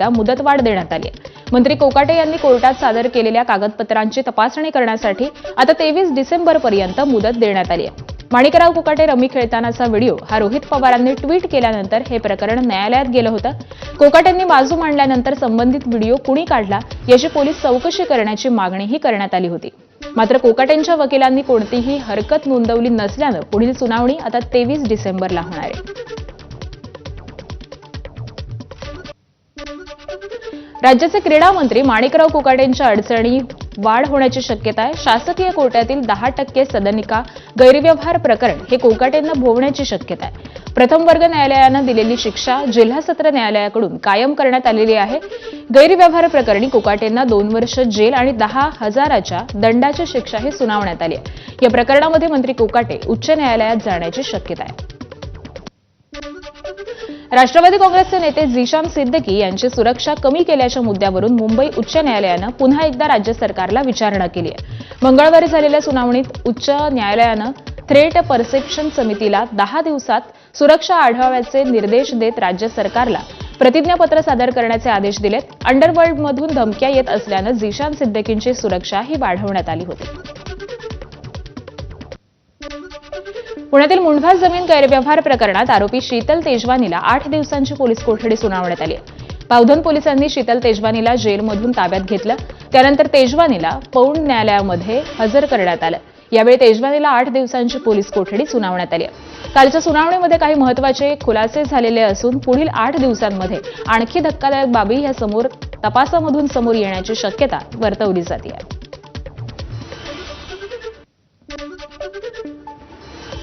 मुदतवाढ देण्यात आली आहे। मंत्री कोकाटे यांनी कोर्टात सादर केलेल्या कागदपत्रांची तपासणी करण्यासाठी आता 23 डिसेंबरपर्यंत मुदत देण्यात आली आहे। माणिकराव कोकाटे रमी खेळतानाचा व्हिडिओ हा रोहित पवारांनी ट्विट केल्यानंतर हे प्रकरण न्यायालयात गेलं होतं। कोकाटेंनी बाजू मांडल्यानंतर संबंधित व्हिडिओ कुणी काढला याची पोलीस चौकशी करण्याची मागणीही करण्यात आली होती। मात्र कोकाटेंच्या वकिलांनी कोणतीही हरकत नोंदवली नसल्यानं पुढील सुनावणी आता 23 डिसेंबरला होणार आहे। राज्याचे क्रीडा मंत्री माणिकराव कोकाटेंच्या अडचणी वाढ होण्याची शक्यता आहे। शासकीय कोर्टातील 10% सदनिका गैरव्यवहार प्रकरण हे कोकाटेंना भोवण्याची शक्यता आहे। प्रथम वर्ग न्यायालयानं दिलेली शिक्षा जिल्हा सत्र न्यायालयाकडून कायम करण्यात आलेली आहे। गैरव्यवहार प्रकरणी कोकाटेंना 2 वर्ष जेल आणि 10,000च्या दंडाची शिक्षाही सुनावण्यात आली आहे। या प्रकरणामध्ये मंत्री कोकाटे उच्च न्यायालयात जाण्याची शक्यता आहे। राष्ट्रवादी काँग्रेसचे नेते झीशान सिद्दीकी यांची सुरक्षा कमी केल्याच्या मुद्द्यावरून मुंबई उच्च न्यायालयानं पुन्हा एकदा राज्य सरकारला विचारणा केली आहे। मंगळवारी झालेल्या सुनावणीत उच्च न्यायालयानं थ्रेट परसेप्शन समितीला 10 दिवसात सुरक्षा आढाव्याचे निर्देश देत राज्य सरकारला प्रतिज्ञापत्र सादर करण्याचे आदेश दिलेत। अंडरवर्ल्डमधून धमक्या येत असल्यानं झीशान सिद्दीकींची सुरक्षा ही वाढवण्यात आली होती। पुण्यातील मुंढवा जमीन गैरव्यवहार प्रकरणात आरोपी शीतल तेजवानीला 8 दिवसांची पोलीस कोठडी सुनावण्यात आली आहे। पावधन पोलिसांनी शीतल तेजवानीला जेलमधून ताब्यात घेतलं। त्यानंतर तेजवानीला पौंड न्यायालयामध्ये हजर करण्यात आलं। यावेळी तेजवानीला 8 दिवसांची पोलीस कोठडी सुनावण्यात आली आहे। कालच्या सुनावणीमध्ये काही महत्त्वाचे खुलासे झालेले असून पुढील 8 दिवसांमध्ये आणखी धक्कादायक बाबी या तपासामधून समोर येण्याची शक्यता वर्तवली जाते आहे।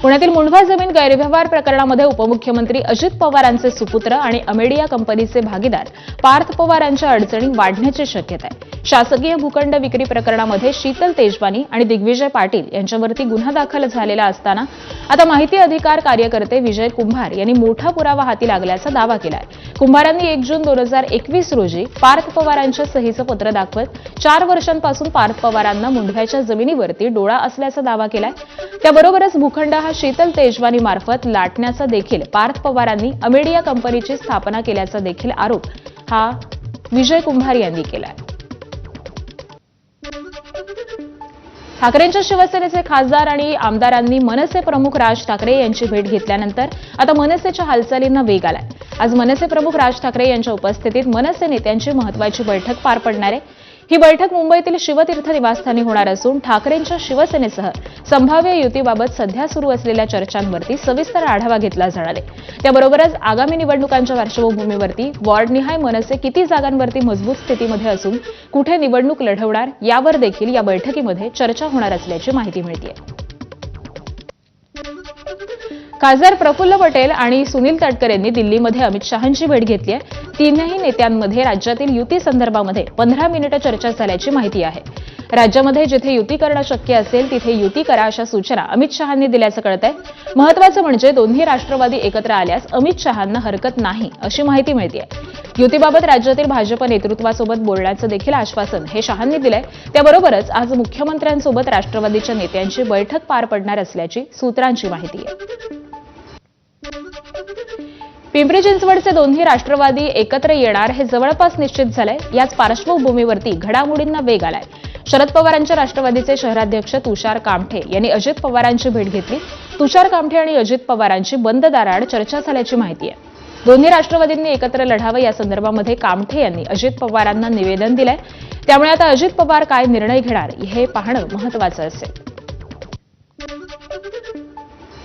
पुण्यातील मुंढवा जमीन गैरव्यवहार प्रकरणामध्ये उपमुख्यमंत्री अजित पवारांचे सुपुत्र आणि अमेडिया कंपनीचे भागीदार पार्थ पवार यांच्या अडचणी वाढण्याची शक्यता आहे। शासकीय भूखंड विक्री प्रकरणामध्ये शीतल तेजवानी आणि दिग्विजय पाटील यांच्यावरती गुन्हा दाखल झालेला असताना आता माहिती अधिकार कार्यकर्ते विजय कुंभार यांनी मोठा पुरावा हाती लागल्याचा दावा केला आहे। कुंभारांनी 1 जून 2021 रोजी पार्थ पवारांच्या सहीचं पत्र दाखवत 4 वर्षांपासून पार्थ पवारांना मुंढव्याच्या जमिनीवरती डोळा असल्याचा दावा केलाय। त्याबरोबरच भूखंड हा शीतल तेजवानी मार्फत लाटण्याचा देखील पार्थ पवारांनी अमेडिया कंपनीची स्थापना केल्याचा देखील आरोप हा विजय कुंभार यांनी केलाय। ठाकरेंच्या शिवसेनेचे खासदार आणि आमदारांनी मनसे प्रमुख राज ठाकरे यांची भेट घेतल्यानंतर आता मनसेच्या हालचालींना वेग आलाय। आज मनसे प्रमुख राज ठाकरे यांच्या उपस्थितीत मनसे नेत्यांची महत्त्वाची बैठक पार पडणार आहे। ही बैठक मुंबईतील शिवतीर्थ निवासस्थानी होणार असून ठाकरेंच्या शिवसेनेसह संभाव्य युतीबाबत सध्या सुरू असलेल्या चर्चांवरती सविस्तर आढावा घेतला जाणार आहे। त्याबरोबरच आगामी निवडणुकांच्या पार्श्वभूमीवरती वॉर्डनिहाय मनसे किती जागांवरती मजबूत स्थितीमध्ये असून कुठे निवडणूक लढवणार यावर देखील या बैठकीमध्ये चर्चा होणार असल्याची माहिती मिळते। खासदार प्रफुल्ल पटेल आणि सुनील तटकरे यांनी दिल्लीमध्ये अमित शहांची भेट घेतली आहे। तीनही नेत्यांमध्ये राज्यातील युती संदर्भामध्ये 15 मिनिटं चर्चा झाल्याची माहिती आहे। राज्यामध्ये जिथे युती करणं शक्य असेल तिथे युती करा अशा सूचना अमित शहांनी दिल्याचं कळतंय। महत्त्वाचं म्हणजे दोन्ही राष्ट्रवादी एकत्र आल्यास अमित शहांना हरकत नाही अशी माहिती मिळते। युतीबाबत राज्यातील भाजप नेतृत्वासोबत बोलण्याचं देखील आश्वासन हे शहांनी दिलंय। त्याबरोबरच आज मुख्यमंत्र्यांसोबत राष्ट्रवादीच्या नेत्यांची बैठक पार पडणार असल्याची सूत्रांची माहिती आहे। पिंपरी चिंचवडचे दोन्ही राष्ट्रवादी एकत्र येणार हे जवळपास निश्चित झालंय। याच पार्श्वभूमीवरती घडामोडींना वेग आलाय। शरद पवारांच्या राष्ट्रवादीचे शहराध्यक्ष तुषार कामठे यांनी अजित पवारांची भेट घेतली। तुषार कामठे आणि अजित पवारांची बंद दाराआड चर्चा झाल्याची माहिती आहे। दोन्ही राष्ट्रवादींनी एकत्र लढावं या संदर्भामध्ये कामठे यांनी अजित पवारांना निवेदन दिलंय। त्यामुळे आता अजित पवार काय निर्णय घेणार हे पाहणं महत्त्वाचं असेल।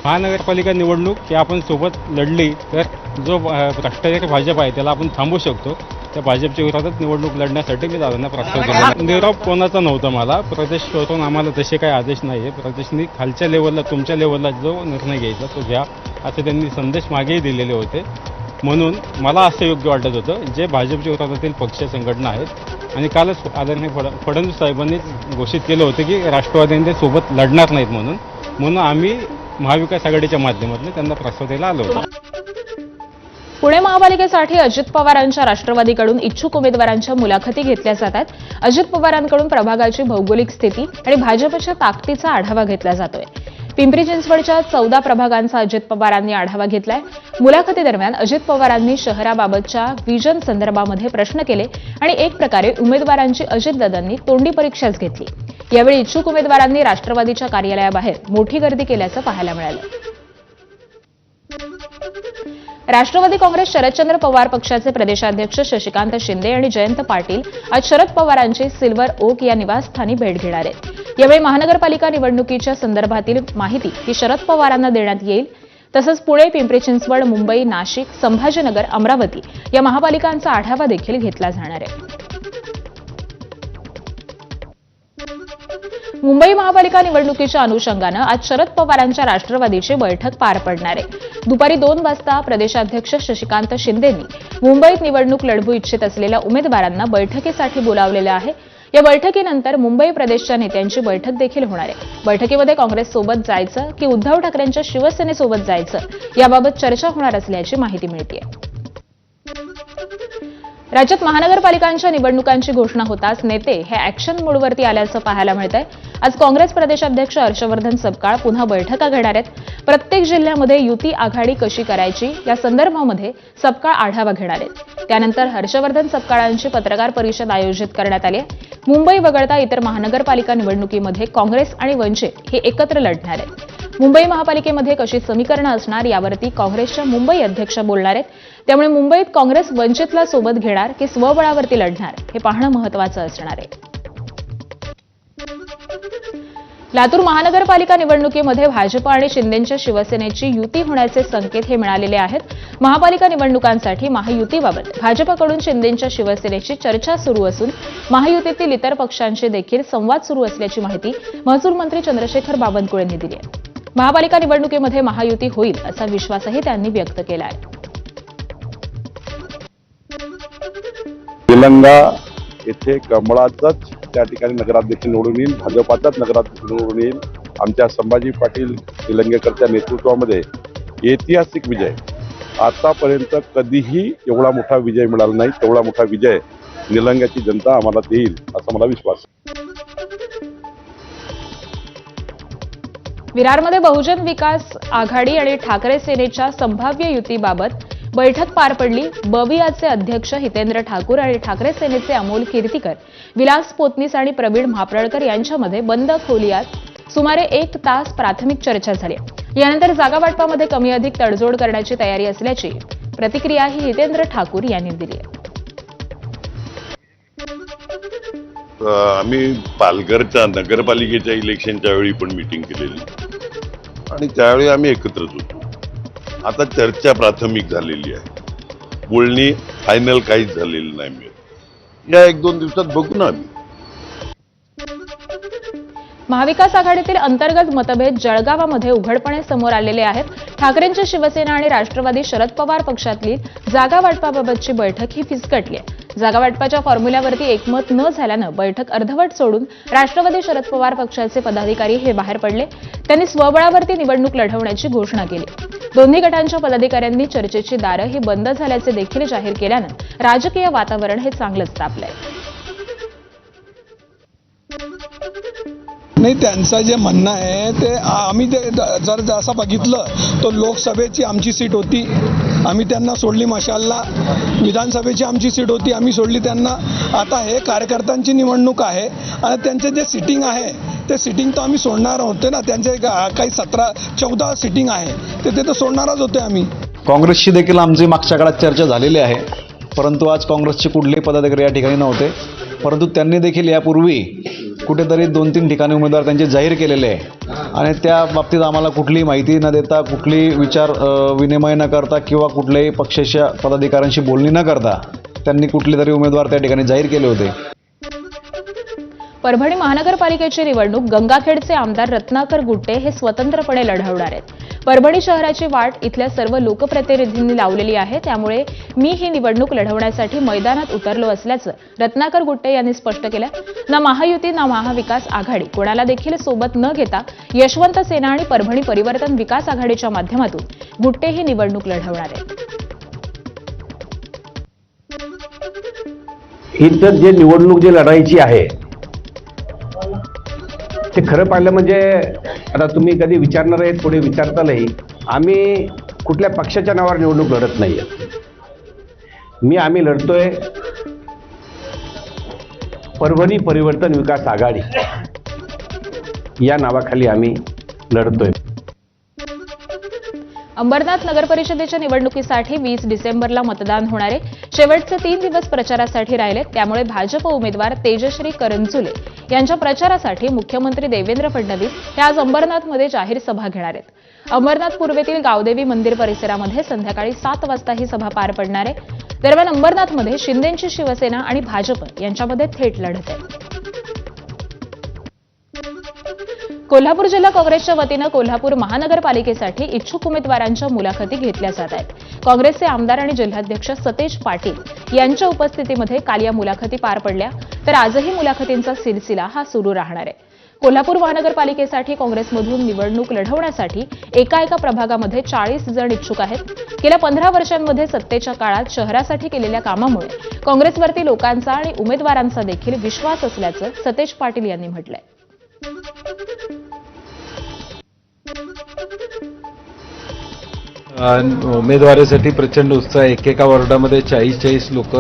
महानगरपालिका निवडणूक की आपण सोबत लढली तर जो भ्रष्टाचारी भाजप आहे त्याला आपण थांबवू शकतो। त्या भाजपच्या विरोधात निवडणूक लढण्यासाठी मी दादांना प्रस्ताव केला। निरोप कोणाचा नव्हता मला, प्रदेशवरून आम्हाला तसे काही आदेश नाही आहे। प्रदेशनी खालच्या लेवलला तुमच्या लेवलला जो निर्णय घ्यायचा तो घ्या असे त्यांनी संदेश मागेही दिलेले होते। म्हणून मला असं योग्य वाटत होतं जे भाजपच्या विरोधातील पक्ष संघटना आहेत आणि कालच आदरणीय फडणवीस साहेबांनीच घोषित केलं होतं की राष्ट्रवादींचे सोबत लढणार नाहीत म्हणून आम्ही महाविकास आघाडीच्या माध्यमातून त्यांना प्रस्ताव द्यायला आलो होतो। पुणे महापालिकेसाठी अजित पवारांच्या राष्ट्रवादीकडून इच्छुक उमेदवारांच्या मुलाखती घेतल्या जातात। अजित पवारांकडून प्रभागाची भौगोलिक स्थिती आणि भाजपच्या ताकदीचा आढावा घेतला जातोय। पिंपरी चिंचवडच्या 14 प्रभागांचा अजित पवारांनी आढावा घेतलाय. मुलाखतीदरम्यान अजित पवारांनी शहराबाबतच्या विजन संदर्भामध्ये प्रश्न केले आणि एक प्रकारे उमेदवारांची अजितदादांनी तोंडी परीक्षाच घेतली. यावेळी इच्छुक उमेदवारांनी राष्ट्रवादीच्या कार्यालयाबाहेर मोठी गर्दी केल्याचं पाहायला मिळालं. राष्ट्रवादी काँग्रेस शरदचंद्र पवार पक्षाचे प्रदेशाध्यक्ष शशिकांत शिंदे आणि जयंत पाटील आज शरद पवारांची सिल्वर ओक या निवासस्थानी भेट घेणार आहेत. यावेळी महानगरपालिका निवडणुकीच्या संदर्भातील माहिती ही शरद पवारांना देण्यात येईल. तसंच पुणे, पिंपरी चिंचवड, मुंबई, नाशिक, संभाजीनगर, अमरावती या महापालिकांचा आढावा देखील घेतला जाणार आहे. मुंबई महापालिका निवडणुकीच्या अनुषंगानं आज शरद पवारांच्या राष्ट्रवादीची बैठक पार पडणार आहे. दुपारी 2 वाजता प्रदेशाध्यक्ष शशिकांत शिंदेंनी मुंबईत निवडणूक लढवू इच्छित असलेल्या उमेदवारांना बैठकीसाठी बोलावलेलं आहे. या बैठकीनंतर मुंबई प्रदेशच्या नेत्यांची बैठक देखील होणार आहे. बैठकीमध्ये काँग्रेससोबत जायचं की उद्धव ठाकरेंच्या शिवसेनेसोबत जायचं याबाबत चर्चा होणार असल्याची माहिती मिळतेय. राज्यात महानगरपालिकांच्या निवडणुकांची घोषणा होताच नेते हे ॲक्शन मोडवरती आल्याचं पाहायला मिळतंय. आज काँग्रेस प्रदेशाध्यक्ष हर्षवर्धन सपकाळ पुन्हा बैठका घेणार आहेत. प्रत्येक जिल्ह्यामध्ये युती आघाडी कशी करायची या संदर्भामध्ये सपकाळ आढावा घेणार आहेत. त्यानंतर हर्षवर्धन सपकाळांची पत्रकार परिषद आयोजित करण्यात आली आहे. मुंबई वगळता इतर महानगरपालिका निवडणुकीमध्ये काँग्रेस आणि वंचित हे एकत्र लढणार आहेत. मुंबई महापालिकेमध्ये कशी समीकरणं असणार यावरती काँग्रेसच्या मुंबई अध्यक्ष बोलणार आहेत. त्यामुळे मुंबईत काँग्रेस वंचितला सोबत घेणार की स्वबळावरती लढणार हे पाहणं महत्त्वाचं असणार आहे. लातूर महानगरपालिका निवडणुकीमध्ये भाजप आणि शिंदेच्या शिवसेनेची युती होण्याचे संकेत हे मिळालेले आहेत. महापालिका निवडणुकांसाठी महायुतीबाबत भाजपकडून शिंदेच्या शिवसेनेची चर्चा सुरू असून महायुतीतील इतर पक्षांशी देखील संवाद सुरू असल्याची माहिती महसूल मंत्री चंद्रशेखर बावनकुळे यांनी दिली आहे. महापालिका निवडणुकीमध्ये महायुती होईल असा विश्वासही त्यांनी व्यक्त केला आहे. निलंगा येथे कमळाचाच त्या ठिकाणी नगराध्यक्ष निवडून येईल, भाजपाचाच नगराध्यक्ष निवडून येईल. आमच्या संभाजी पाटील निलंगेकरच्या नेतृत्वामध्ये ऐतिहासिक विजय. आतापर्यंत कधीही एवढा मोठा विजय मिळाला नाही. तेवढा मोठा विजय निलंग्याची जनता आम्हाला देईल असा मला विश्वास आहे. विरारमध्ये बहुजन विकास आघाडी आणि ठाकरे सेनेच्या संभाव्य युतीबाबत बैठक पार पडली. बविआचे अध्यक्ष हितेंद्र ठाकूर आणि ठाकरे सेनेचे अमोल कीर्तीकर, विलास पोतनीस आणि प्रवीण म्हाप्रळकर यांच्यामध्ये बंद खोलीत सुमारे 1 तास प्राथमिक चर्चा झाली. यानंतर जागा वाटपामध्ये कमी अधिक तडजोड करण्याची तयारी असल्याची प्रतिक्रिया ही हितेंद्र ठाकूर यांनी दिली आहे. आम्ही पालघरच्या नगरपालिकेच्या इलेक्शनच्या वेळी पण मीटिंग केलेली आणि त्यावेळी आम्ही एकत्रच होतो. आता चर्चा प्राथमिक झालेली आहे, बोलणी फायनल काहीच झालेली नाही. या 1-2 दिवसात बघू ना आम्ही. महाविकास आघाडीतील अंतर्गत मतभेद जळगावामध्ये उघडपणे समोर आलेले आहेत. ठाकरेंची शिवसेना आणि राष्ट्रवादी शरद पवार पक्षातली जागा वाटपाबाबतची बैठक ही फिसकटली आहे. जागा वाटपाच्या फॉर्म्युल्यावरती एकमत न झाल्यानं बैठक अर्धवट सोडून राष्ट्रवादी शरद पवार पक्षाचे पदाधिकारी हे बाहेर पडले. त्यांनी स्वबळावरती निवडणूक लढवण्याची घोषणा केली. दोन्ही गटांच्या पदाधिकाऱ्यांनी चर्चेची दारं ही बंद झाल्याचे देखील जाहीर केल्यानं राजकीय वातावरण हे चांगलंच तापलंय. नाही, त्यांचं जे म्हणणं आहे ते आम्ही जर असं बघितलं तर लोकसभेची आमची सीट होती, आम्ही त्यांना सोडली. मशालला विधानसभेची आमची सीट होती, आम्ही सोडली त्यांना. आता हे कार्यकर्त्यांची निवडणूक आहे आणि त्यांचे जे सिटिंग आहे ते सिटिंग तर आम्ही सोडणार होते ना. त्यांचे काही 17-14 सिटिंग आहे ते तर सोडणारच होते आम्ही. काँग्रेसशी देखील आमची मागच्या काळात चर्चा झालेली आहे, परंतु आज काँग्रेसचे कुठलेही पदाधिकारी या ठिकाणी नव्हते. परंतु त्यांनी देखील यापूर्वी कुठेतरी 2-3 ठिकाणी उमेदवार त्यांचे जाहीर केलेले आहे आणि त्या बाबतीत आम्हाला कुठलीही माहिती न देता, कुठलीही विचार विनिमय न करता किंवा कुठल्याही पक्षाच्या पदाधिकाऱ्यांशी बोलणी न करता त्यांनी कुठले तरी उमेदवार त्या ठिकाणी जाहीर केले होते. परभणी महानगरपालिकेची निवडणूक गंगाखेडचे आमदार रत्नाकर गुट्टे हे स्वतंत्रपणे लढवणार आहेत. परभणी शहराची वाट इथल्या सर्व लोकप्रतिनिधींनी लावलेली आहे. त्यामुळे मी ही निवडणूक लढवण्यासाठी मैदानात उतरलो असल्याचं रत्नाकर गुट्टे यांनी स्पष्ट केलं. ना महायुती ना महाविकास आघाडी कोणाला देखील सोबत न घेता यशवंत सेना आणि परभणी परिवर्तन विकास आघाडीच्या माध्यमातून गुट्टे ही निवडणूक लढवणार आहेत. इथं जे निवडणूक जी लढायची आहे ते खरं पाहिलं म्हणजे आता तुम्ही कधी विचारणार आहेत, पुढे विचारतालही आम्ही कुठल्या पक्षाच्या नावावर निवडणूक लढत नाही आम्ही लढतोय परभणी परिवर्तन विकास आघाडी या नावाखाली आम्ही लढतोय. अंबरनाथ नगर परिषदेच्या निवडणुकीसाठी 20 डिसेंबरला मतदान होणारे शेवटचे 3 दिवस प्रचारासाठी राहिले. त्यामुळे भाजप उमेदवार तेजश्री करंजुले यांच्या प्रचारासाठी मुख्यमंत्री देवेंद्र फडणवीस हे आज अंबरनाथमध्ये जाहीर सभा घेणार आहेत. अंबरनाथ पूर्वेतील गावदेवी मंदिर परिसरामध्ये संध्याकाळी 7 वाजता ही सभा पार पडणार आहे. दरम्यान अंबरनाथमध्ये शिंदेंची शिवसेना आणि भाजप यांच्यामध्ये थेट लढत आहे. कोल्हापूर जिल्हा काँग्रेसच्या वतीनं कोल्हापूर महानगरपालिकेसाठी इच्छुक उमेदवारांच्या मुलाखती घेतल्या जात आहेत. काँग्रेसचे आमदार आणि जिल्हाध्यक्ष सतेज पाटील यांच्या उपस्थितीमध्ये काल या मुलाखती पार पडल्या, तर आजही मुलाखतींचा सिलसिला हा सुरू राहणार आहे. कोल्हापूर महानगरपालिकेसाठी काँग्रेसमधून निवडणूक लढवण्यासाठी एका प्रभागामध्ये 40 जण इच्छुक आहेत. गेल्या 15 वर्षांमध्ये सत्तेच्या काळात शहरासाठी केलेल्या कामामुळे काँग्रेसवरती लोकांचा आणि उमेदवारांचा देखील विश्वास असल्याचं सतेज पाटील यांनी म्हटलंय. उमेदवारीसाठी प्रचंड उत्साह. एकेका वॉर्डामध्ये 40 लोक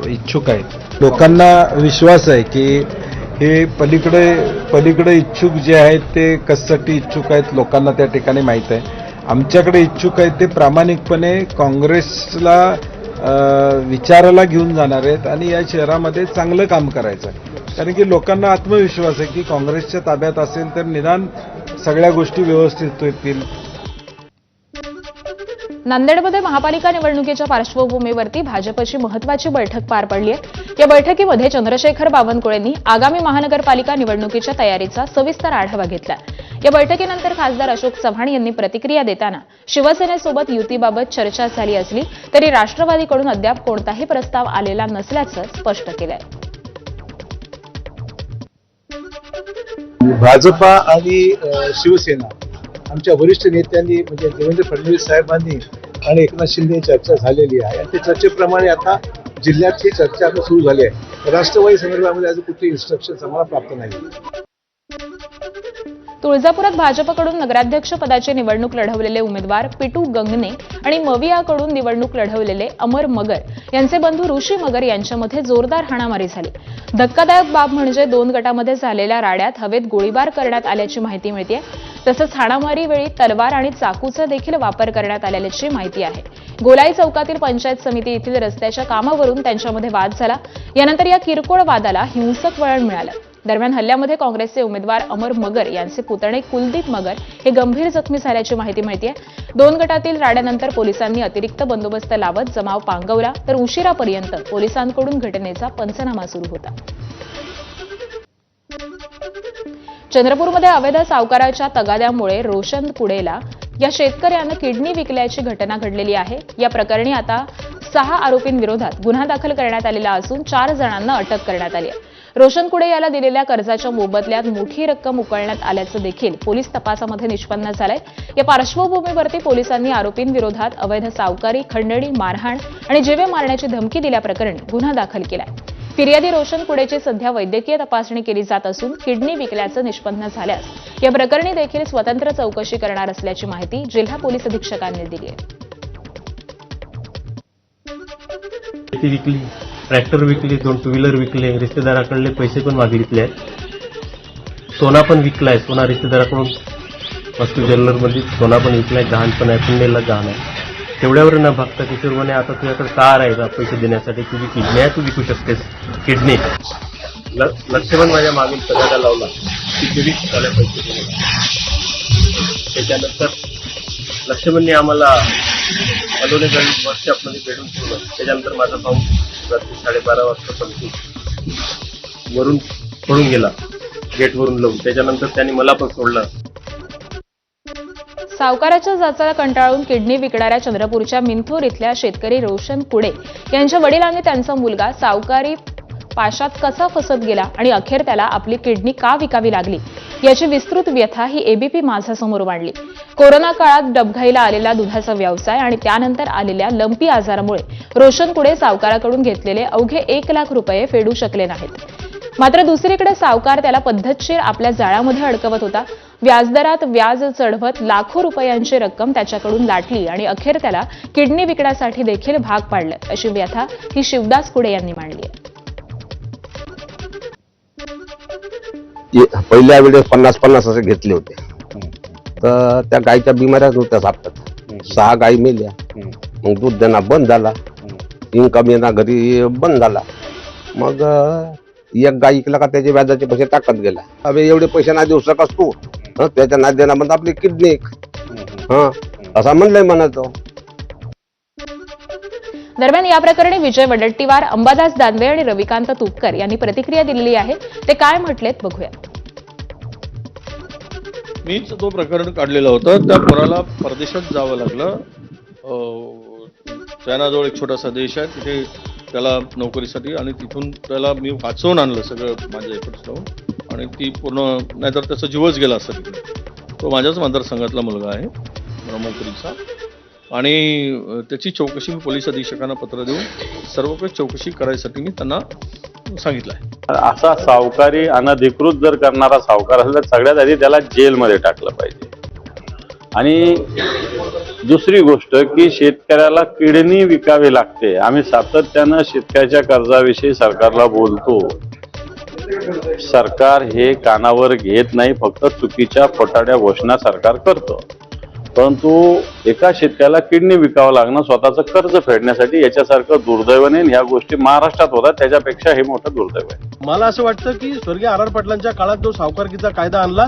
इच्छुक आहेत. लोकांना विश्वास आहे की हे पलीकडे इच्छुक जे आहेत ते कशासाठी इच्छुक आहेत लोकांना त्या ठिकाणी माहीत आहे. आमच्याकडे इच्छुक आहेत ते प्रामाणिकपणे काँग्रेसला विचाराला घेऊन जाणार आहेत आणि या शहरामध्ये चांगलं काम करायचं आहे. कारण की लोकांना आत्मविश्वास आहे की काँग्रेसच्या ताब्यात असेल तर निदान सगळ्या गोष्टी व्यवस्थित होतील. नांदेडमध्ये महापालिका निवडणुकीच्या पार्श्वभूमीवरती भाजपची महत्वाची बैठक पार पडली आहे. या बैठकीमध्ये चंद्रशेखर बावनकुळेंनी आगामी महानगरपालिका निवडणुकीच्या तयारीचा सविस्तर आढावा घेतला. या बैठकीनंतर खासदार अशोक चव्हाण यांनी प्रतिक्रिया देताना शिवसेनेसोबत युतीबाबत चर्चा झाली असली तरी राष्ट्रवादीकडून अद्याप कोणताही प्रस्ताव आलेला नसल्याचं स्पष्ट केलंय. भाजपा आणि शिवसेना आमच्या वरिष्ठ नेत्यांनी म्हणजे देवेंद्र फडणवीस साहेबांनी आणि एकनाथ शिंदे चर्चा झालेली आहे आणि त्या चर्चेप्रमाणे आता जिल्ह्यात ही चर्चा आता सुरू झाली आहे. राष्ट्रवादी संदर्भामध्ये अजून कुठली इन्स्ट्रक्शन आम्हाला प्राप्त नाही. तुळजापुरात भाजपकडून नगराध्यक्ष पदाची निवडणूक लढवलेले उमेदवार पिटू गंगणे आणि मवियाकडून निवडणूक लढवलेले अमर मगर यांचे बंधू ऋषी मगर यांच्यामध्ये जोरदार हाणामारी झाली. धक्कादायक बाब म्हणजे 2 गटामध्ये झालेल्या राड्यात हवेत गोळीबार करण्यात आल्याची माहिती मिळते. तसंच हाणामारी वेळी तलवार आणि चाकूचा देखील वापर करण्यात आल्याची माहिती आहे. गोलाई चौकातील पंचायत समिती येथील रस्त्याच्या कामावरून त्यांच्यामध्ये वाद झाला. यानंतर या किरकोळ वादाला हिंसक वळण मिळालं. दरम्यान हल्ल्यामध्ये काँग्रेसचे उमेदवार अमर मगर यांचे पुतणे कुलदीप मगर हे गंभीर जखमी झाल्याची माहिती मिळते. 2 गटातील राड्यानंतर पोलिसांनी अतिरिक्त बंदोबस्त लावत जमाव पांगवला, तर उशिरापर्यंत पोलिसांकडून घटनेचा पंचनामा सुरू होता. चंद्रपूरमध्ये अवैध सावकाराच्या तगाद्यामुळे रोशन कुडेला या शेतकऱ्यानं किडनी विकल्याची घटना घडलेली आहे. या प्रकरणी आता 6 आरोपींविरोधात गुन्हा दाखल करण्यात आलेला असून 4 जणांना अटक करण्यात आली आहे. रोशन कुडे याला दिलेल्या कर्जाच्या मोबदल्यात मोठी रक्कम उकळण्यात आल्याचं देखील पोलीस तपासामध्ये निष्पन्न झालंय. या पार्श्वभूमीवरती पोलिसांनी आरोपींविरोधात अवैध सावकारी, खंडणी, मारहाण आणि जीवे मारण्याची धमकी दिल्याप्रकरणी गुन्हा दाखल केलाय. फिर्यादी रोशन कुडेची सध्या वैद्यकीय तपासणी केली जात असून किडनी विकल्याचं निष्पन्न झाल्यास या प्रकरणी देखील स्वतंत्र चौकशी करणार असल्याची माहिती जिल्हा पोलीस अधीक्षकांनी दिली आहे. विकली, ट्रॅक्टर विकली, 2 टू व्हीलर विकले, रिश्तेदाराकडले पैसे पण मागितले आहेत. सोना पण विकलाय. सोना रिश्तेदाराकडून वस्तू ज्वेलरमध्ये सोना पण विकलाय. गहाण पण आहे, पुण्याला गहाण आहे. तेवढ्यावर न बघता किशोर म्हणे आता तुझ्याकडे कार आहे का पैसे देण्यासाठी, तुझी किडनी आहे, तू विकू शकतेस किडनी. लक्ष्मण माझ्या मागून सगळ्याला लावला की किती झाल्या पैसे दिले. त्याच्यानंतर लक्ष्मणने आम्हाला अलोने वर्कशॉपमध्ये भेटून ठेवलं. त्याच्यानंतर माझा भाऊ रात्री 12:30 वाजता समजून वरून पळून गेला, गेटवरून लावून. त्याच्यानंतर त्यांनी मला पण सोडलं. सावकाराच्या जाचाला कंटाळून किडनी विकणाऱ्या चंद्रपूरच्या मिंथोर इथल्या शेतकरी रोशन कुडे यांच्या वडिलांनी त्यांचा मुलगा सावकारी पाशात कसा फसत गेला आणि अखेर त्याला आपली किडनी का विकावी लागली याची विस्तृत व्यथा ही एबीपी माझ्यासमोर मांडली. कोरोना काळात डबघाईला आलेला दुधाचा व्यवसाय आणि त्यानंतर आलेल्या लंपी आजारामुळे रोशन कुडे सावकाराकडून घेतलेले अवघे 1 लाख रुपये फेडू शकले नाहीत. मात्र दुसरीकडे सावकार त्याला पद्धतशीर आपल्या जाळ्यामध्ये अडकवत होता. व्याजदरात व्याज चढवत लाखो रुपयांची रक्कम त्याच्याकडून लाटली आणि अखेर त्याला किडनी विकण्यासाठी देखील भाग पाडलं, अशी व्यथा ही शिवदास कुडे यांनी मांडली आहे. पहिल्या वेळेस 50-50 असे घेतले होते, तर त्या गायच्या बिमाऱ्याच होत्या सापडत. 6 गायी मेल्या. मग दूध देणं बंद झाला, इन्कम येणं घरी बंद झाला. मग एक गाय इकला का त्याचे व्याजाचे पैसे टाकत गेला. अबे एवढे पैसे नाही देऊ शकस तू, त्याच्या नाही देणं म्हणजे आपली किडनी असा म्हणलंय म्हणायचो. दरम्यान या प्रकरणी विजय वडट्टीवार, अंबादास दानवे आणि रविकांत तुपकर यांनी प्रतिक्रिया दिलेली आहे. ते काय म्हटलेत बघूया. मीच तो प्रकरण काढलेला होता. त्या पोराला परदेशात जावं लागलं. चायनाजवळ एक छोटासा देश आहे, तिथे त्याला नोकरीसाठी, आणि तिथून त्याला मी वाचवून आणलं सगळं माझ्या एफर्ट्स लावून, आणि ती पूर्ण, नाहीतर त्याचा जीवच गेला असता तिथे. तो माझ्याच मतदारसंघातला मुलगा आहे ब्रह्मपुरीचा, आणि त्याची चौकशी मी पोलीस अधीक्षकांना पत्र देऊन सर्व काही चौकशी करायसाठी मी त्यांना सांगितलं आहे. असा सावकारी अनधिकृत जर करणारा सावकार असेल तर सगळ्यात आधी त्याला जेलमध्ये टाकलं पाहिजे. आणि दुसरी गोष्ट की शेतकऱ्याला किडनी विकावी लागते. आम्ही सातत्यानं शेतकऱ्याच्या कर्जाविषयी सरकारला बोलतो. सरकार हे कानावर घेत नाही, फक्त चुकीच्या खोटाड्या घोषणा सरकार करतं. परंतु एका शेतकऱ्याला किडनी विकावं लागणं स्वतःचं कर्ज फेडण्यासाठी, याच्यासारखं दुर्दैवाने ह्या गोष्टी महाराष्ट्रात होतात, त्याच्यापेक्षा हे मोठं दुर्दैव आहे. मला असं वाटतं की स्वर्गीय आर पाटलांच्या काळात जो सावकारकीचा कायदा आणला,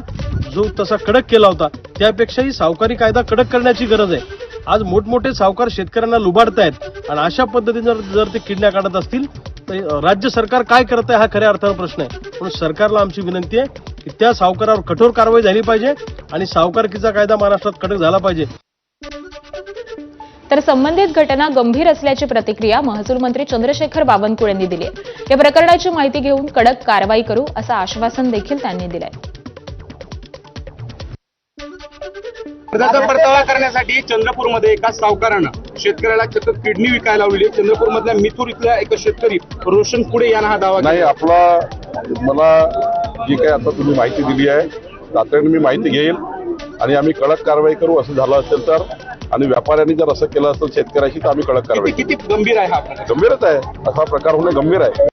जो तसा कडक केला होता, त्यापेक्षाही सावकारी कायदा कडक करण्याची गरज आहे. आज मोठमोठे सावकार शेतकऱ्यांना लुबाडतायत, आणि अशा पद्धतीने जर ते किडन्या काढत असतील तर राज्य सरकार काय करत आहे हा खऱ्या अर्थानं प्रश्न आहे. म्हणून सरकारला आमची विनंती आहे की त्या सावकारावर कठोर कारवाई झाली पाहिजे, आणि सावकारकीचा कायदा महाराष्ट्रात कडक झाला पाहिजे. तर संबंधित घटना गंभीर असल्याची प्रतिक्रिया महसूल मंत्री चंद्रशेखर बावनकुळे यांनी दिली आहे. या प्रकरणाची माहिती घेऊन कडक कारवाई करू असं आश्वासन देखील त्यांनी दिलंय. कर्जाचा परतावा करण्यासाठी चंद्रपूरमध्ये एका सावकारानं शेतकऱ्याला चक्क किडनी विकायला लावली. चंद्रपूरमधल्या मिथूर इथला एक शेतकरी रोशन कुडे यानं हा दावा नाही. मला जी काही आता तुम्ही माहिती दिली आहे, तातडीने मी माहिती घेईल आणि आम्ही कडक कारवाई करू. असं झालं असेल तर, आणि व्यापाऱ्यांनी जर असं केलं असेल शेतकऱ्याशी, तर आम्ही कडक कारवाई. किती गंभीर आहे हा प्रकार? गंभीरच आहे. असा प्रकार होणं गंभीर आहे.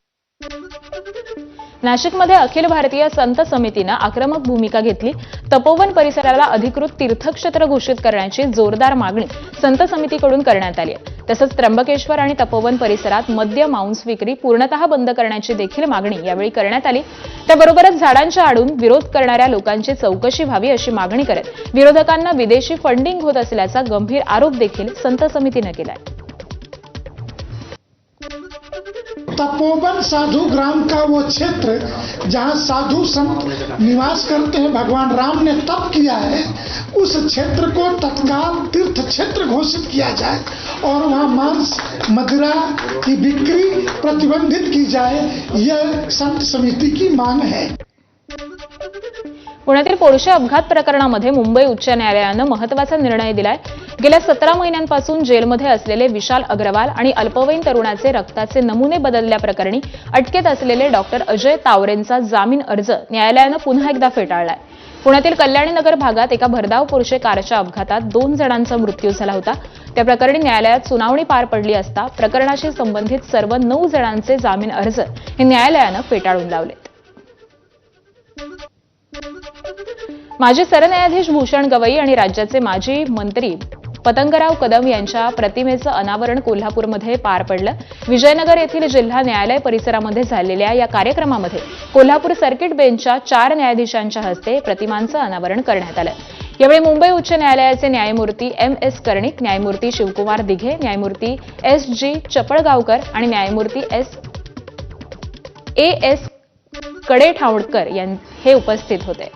नाशिकमध्ये अखिल भारतीय संत समितीनं आक्रमक भूमिका घेतली. तपोवन परिसराला अधिकृत तीर्थक्षेत्र घोषित करण्याची जोरदार मागणी संत समितीकडून करण्यात आली आहे. तसंच त्र्यंबकेश्वर आणि तपोवन परिसरात मद्य मांस विक्री पूर्णतः बंद करण्याची देखील मागणी यावेळी करण्यात आली. त्याबरोबरच झाडांच्या आडून विरोध करणाऱ्या लोकांची चौकशी व्हावी अशी मागणी करत विरोधकांना विदेशी फंडिंग होत असल्याचा गंभीर आरोप देखील संत समितीनं केलाय. तपोवन साधु ग्राम का वो क्षेत्र जहाँ साधु संत निवास करते हैं, भगवान राम ने तप किया है, उस क्षेत्र को तत्काल तीर्थ क्षेत्र घोषित किया जाए और वहाँ मांस मदिरा की बिक्री प्रतिबंधित की जाए, यह संत समिति की मांग है. पुण्यातील पोरशे अपघात प्रकरणामध्ये मुंबई उच्च न्यायालयानं महत्त्वाचा निर्णय दिलाय. गेल्या 17 महिन्यांपासून जेलमध्ये असलेले विशाल अग्रवाल आणि अल्पवयीन तरुणाचे रक्ताचे नमुने बदलल्याप्रकरणी अटकेत असलेले डॉक्टर अजय तावरेंचा जामीन अर्ज न्यायालयानं पुन्हा एकदा फेटाळलाय. पुण्यातील कल्याणीनगर भागात एका भरधाव पोरशे कारच्या अपघातात 2 जणांचा मृत्यू झाला होता. त्या प्रकरणी न्यायालयात सुनावणी पार पडली असता प्रकरणाशी संबंधित सर्व 9 जणांचे जामीन अर्ज हे न्यायालयानं फेटाळून लावलेत. माजी सरन्यायाधीश भूषण गवई आणि राज्याचे माजी मंत्री पतंगराव कदम यांच्या प्रतिमेचं अनावरण कोल्हापूरमध्ये पार पडलं. विजयनगर येथील जिल्हा न्यायालय परिसरामध्ये झालेल्या या कार्यक्रमामध्ये कोल्हापूर सर्किट बेंचच्या 4 न्यायाधीशांच्या हस्ते प्रतिमांचं अनावरण करण्यात आलं. यावेळी मुंबई उच्च न्यायालयाचे न्यायमूर्ती M.S. कर्णिक, न्यायमूर्ती शिवकुमार दिघे, न्यायमूर्ती S.G. चपळगावकर आणि न्यायमूर्ती A.S. कडेठावडकर हे उपस्थित होते.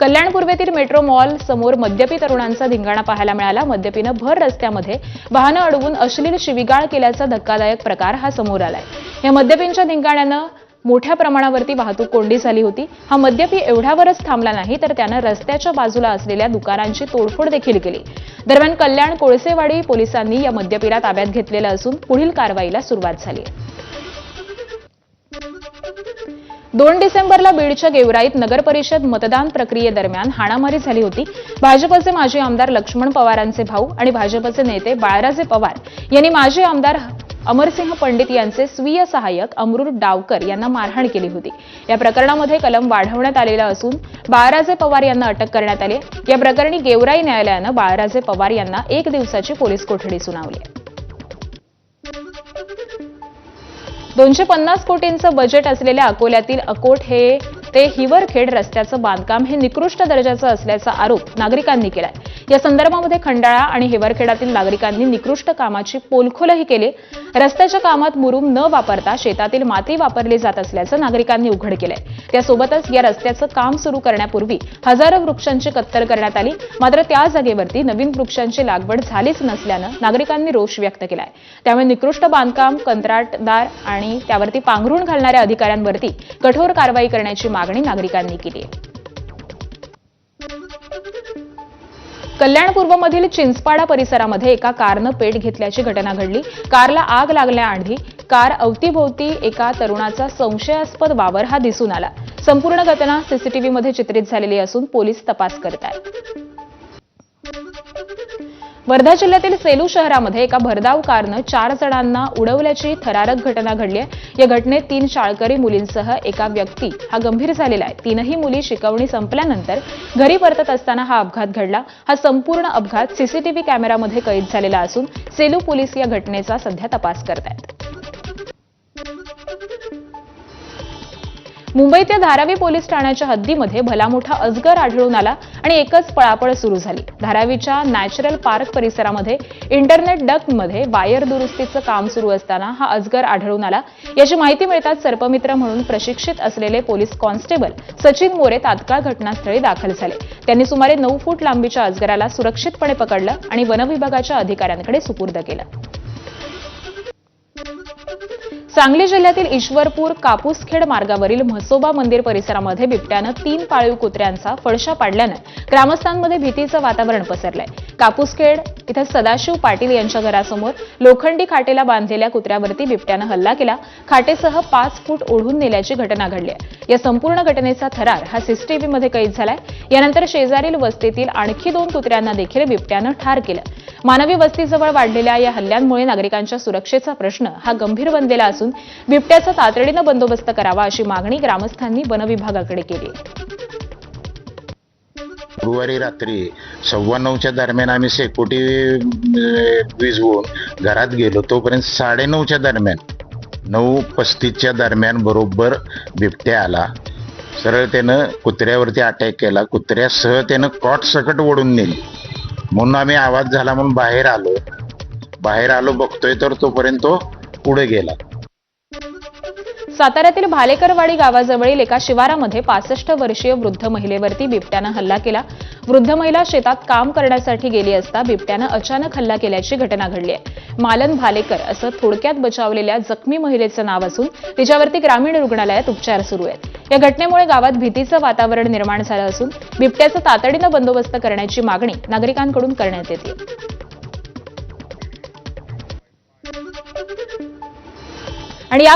कल्याण पूर्वेतील मेट्रो मॉल समोर मद्यपी तरुणांचा धिंगाणा पाहायला मिळाला. मद्यपीनं भर रस्त्यामध्ये वाहनं अडवून अश्लील शिवीगाळ केल्याचा धक्कादायक प्रकार हा समोर आलाय. या मद्यपींच्या धिंगाण्यानं मोठ्या प्रमाणावरती वाहतूक कोंडी झाली होती. हा मद्यपी एवढ्यावरच थांबला नाही तर त्यानं रस्त्याच्या बाजूला असलेल्या दुकानांची तोडफोड देखील केली. दरम्यान कल्याण कोळसेवाडी पोलिसांनी या मद्यपीला ताब्यात घेतलेलं असून पुढील कारवाईला सुरुवात झाली आहे. 2 डिसेंबरला बीडच्या गेवराईत नगरपरिषद मतदान प्रक्रियेदरम्यान हाणामारी झाली होती. भाजपचे माजी आमदार लक्ष्मण पवारांचे भाऊ आणि भाजपचे नेते बाळराजे पवार यांनी माजी आमदार अमरसिंह पंडित यांचे स्वीय सहाय्यक अमरूर डावकर यांना मारहाण केली होती. या प्रकरणामध्ये कलम वाढवण्यात आलेला असून बाळराजे पवार यांना अटक करण्यात आली. या प्रकरणी गेवराई न्यायालयानं बाळराजे पवार यांना 1 दिवसाची पोलीस कोठडी सुनावली. 250 कोटींचं बजेट असलेल्या अकोल्यातील अकोट ते हिवरखेड रस्त्याचं बांधकाम हे निकृष्ट दर्जाचं असल्याचा आरोप नागरिकांनी केलाय. या संदर्भामध्ये खंडाळा आणि हिवरखेडातील नागरिकांनी निकृष्ट कामाची पोलखोलही केली. रस्त्याच्या कामात मुरुम न वापरता शेतातील माती वापरली जात असल्याचं नागरिकांनी उघड केलंय. त्यासोबतच या रस्त्याचं काम सुरू करण्यापूर्वी हजारो वृक्षांची कत्तल करण्यात आली. मात्र त्या जागेवरती नवीन वृक्षांची लागवड झालीच नसल्यानं नागरिकांनी रोष व्यक्त केलाय. त्यामुळे निकृष्ट बांधकाम कंत्राटदार आणि त्यावरती पांघरुण घालणाऱ्या अधिकाऱ्यांवरती कठोर कारवाई करण्याची मागणी नागरिकांनी केली आहे. कल्याणपूर्वमधील चिंचपाडा परिसरामध्ये एका कारनं पेट घेतल्याची घटना घडली. कारला आग लागण्याआधी कार अवतीभोवती एका तरुणाचा संशयास्पद वावर हा दिसून आला. संपूर्ण घटना सीसीटीव्हीमध्ये चित्रित झालेली असून पोलीस तपास करत आहेत. वर्धा जिल्ह्यातील सेलू शहरामध्ये एका भरधाव कारनं 4 जणांना उडवल्याची थरारक घटना घडली आहे. या घटनेत 3 शाळकरी मुलींसह एका व्यक्ती हा गंभीर झालेला आहे. 3ही मुली शिकवणी संपल्यानंतर घरी परतत असताना हा अपघात घडला. हा संपूर्ण अपघात सीसीटीव्ही कॅमेरामध्ये कैद झालेला असून सेलू पोलीस या घटनेचा सध्या तपास करत आहेत. मुंबईच्या धारावी पोलीस ठाण्याच्या हद्दीमध्ये भला मोठा अजगर आढळून आला आणि एकच पळापळ सुरू झाली. धारावीच्या नॅचरल पार्क परिसरामध्ये इंटरनेट डक्टमध्ये वायर दुरुस्तीचं काम सुरू असताना हा अजगर आढळून आला. याची माहिती मिळताच सर्पमित्र म्हणून प्रशिक्षित असलेले पोलीस कॉन्स्टेबल सचिन मोरे तात्काळ घटनास्थळी दाखल झाले. त्यांनी सुमारे 9 फूट लांबीच्या अजगराला सुरक्षितपणे पकडलं आणि वनविभागाच्या अधिकाऱ्यांकडे सुपूर्द केलं. सांगली जिल्ह्यातील ईश्वरपूर कापूसखेड मार्गावरील म्हसोबा मंदिर परिसरामध्ये बिबट्यानं 3 पाळीव कुत्र्यांचा फडशा पाडल्यानं ग्रामस्थांमध्ये भीतीचं वातावरण पसरलंय. कापूसखेड इथं सदाशिव पाटील यांच्या घरासमोर लोखंडी खाटेला बांधलेल्या कुत्र्यावरती बिबट्यानं हल्ला केला. खाटेसह 5 फूट ओढून नेल्याची घटना घडली आहे. या संपूर्ण घटनेचा थरार हा सीसीटीव्हीमध्ये कैद झालाय. यानंतर शेजारील वस्तीतील आणखी 2 कुत्र्यांना देखील बिबट्यानं ठार केलं. मानवी वस्तीजवळ वाढलेल्या या हल्ल्यांमुळे नागरिकांच्या सुरक्षेचा प्रश्न हा गंभीर बनलेला असून बिबट्याचा तातडीनं बंदोबस्त करावा अशी मागणी ग्रामस्थांनी वनविभागाकडे केली. गुरुवारी रात्री 9:15च्या दरम्यान आम्ही शेकोटी विझवून घरात गेलो. तोपर्यंत 9:30च्या दरम्यान 9:35च्या दरम्यान बरोबर बिबट्या आला. सरळ त्यानं कुत्र्यावरती अटॅक केला. कुत्र्यासह त्यानं कॉट सकट ओढून नेली. म्हणून आम्ही आवाज झाला म्हणून बाहेर आलो बघतोय तर तोपर्यंत तो पुढे गेला. साताऱ्यातील भालेकरवाडी गावाजवळील एका शिवारामध्ये 65 वर्षीय वृद्ध महिलेवरती बिबट्यानं हल्ला केला. वृद्ध महिला शेतात काम करण्यासाठी गेली असता बिबट्यानं अचानक हल्ला केल्याची घटना घडली आहे. मालन भालेकर असं थोडक्यात बचावलेल्या जखमी महिलेचं नाव असून तिच्यावरती ग्रामीण रुग्णालयात उपचार सुरू आहेत. या घटनेमुळे गावात भीतीचं वातावरण निर्माण झालं असून बिबट्याचा तातडीनं बंदोबस्त करण्याची मागणी नागरिकांकडून करण्यात येते. आणि